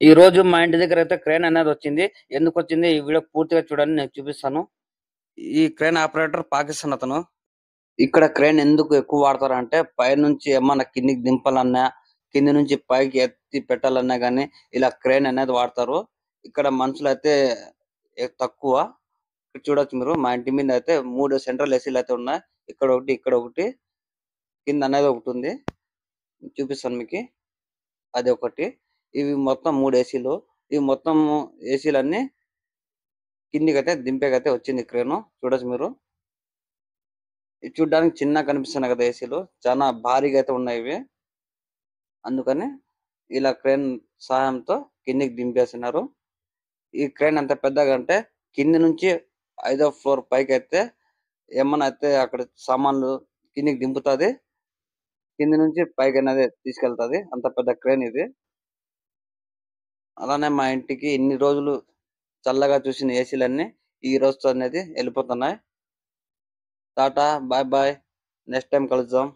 ఈ రోజు మా ఇంటి దగ్గర అయితే క్రేన్ అనేది వచ్చింది. ఎందుకొచ్చింది ఈ వీడియో పూర్తిగా చూడండి నేను చూపిస్తాను. ఈ క్రేన్ ఆపరేటర్ పాకిస్తాన్ అతను. ఇక్కడ క్రేన్ ఎందుకు ఎక్కువ వాడతారంటే పైనుంచి ఏమన్నా కిందికి దింపాలన్నా, కింది నుంచి పైకి ఎత్తి పెట్టాలన్నా గాని ఇలా క్రేన్ అనేది వాడతారు. ఇక్కడ మనుషులైతే తక్కువ. ఇక్కడ చూడొచ్చు మీరు మా ఇంటి మీద అయితే 3 సెంట్రల్ ఏసీలు అయితే ఉన్నాయి. ఇక్కడ ఒకటి, ఇక్కడ ఒకటి, కింద అనేది ఒకటి ఉంది. చూపిస్తాను మీకి. అది ఒకటి. ఇవి మొత్తం 3 ఏసీలు. ఇవి మొత్తం ఏసీలన్నీ కిందికైతే దింపేకైతే వచ్చింది క్రేను. చూడొచ్చు మీరు. ఇది చూడ్డానికి చిన్నగా కనిపిస్తున్నాయి కదా ఏసీలు. చానా భారీగా అయితే ఉన్నాయి ఇవి. అందుకని ఇలా క్రేన్ సహాయంతో కిందికి దింపేస్తున్నారు. ఈ క్రేన్ ఎంత పెద్దగా అంటే కింది నుంచి 5వ ఫ్లోర్ పైకైతే ఏమన్నా అయితే అక్కడ సామాన్లు కిందికి దింపుతాది. కింది నుంచి పైకనేది తీసుకెళ్తాది. అంత పెద్ద క్రేన్ ఇది. అలానే మా ఇంటికి ఇన్ని రోజులు చల్లగా చూసిన ఏసీలన్నీ ఈ రోజుతో అనేది ఎళ్ళిపోతున్నాయి. Tata, bye bye. Next time కలుద్దాం.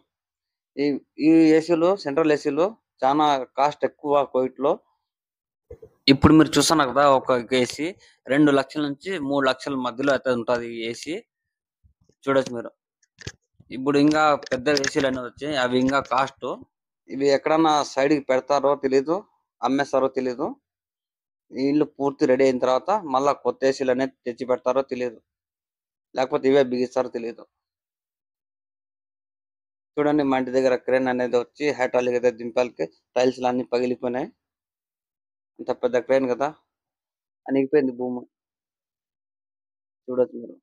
ఈ ఈ ఏసీలు సెంట్రల్ ఏసీలు చానా కాస్ట్ ఎక్కువ కువైట్‌లో. ఇప్పుడు మీరు చూస్తున్నారు కదా! ఒక ఏసీ 2,00,000 నుంచి 3,00,000 మధ్యలో అయితే ఉంటది ఈ ఏసీ. చూడొచ్చు మీరు. ఇప్పుడు ఇంకా పెద్ద ఏసీలనేవి వచ్చాయి. అవి ఇంకా కాస్టు. ఇవి ఎక్కడన్నా సైడ్‌కి పెడతారో తెలీదు. అమ్మేస్తారో తెలీదు. ఈ ఇల్లు పూర్తి రెడీ అయిన తర్వాత మళ్ళా కొత్త ఏసీలనేవి తెచ్చి పెడతారో తెలీదు. లేకపోతే ఇవే బిగిస్తారో తెలీదు. చూడండి మా ఇంటి దగ్గర క్రేన్ అనేది వచ్చి హైడ్రాలిక్ అయితే దింపాలికి టైల్స్‌లన్నీ పగిలిపోయినాయి. అంత పెద్ద క్రేన్ కదా! అణిగిపోయింది భూమి. చూడొచ్చు మీరు.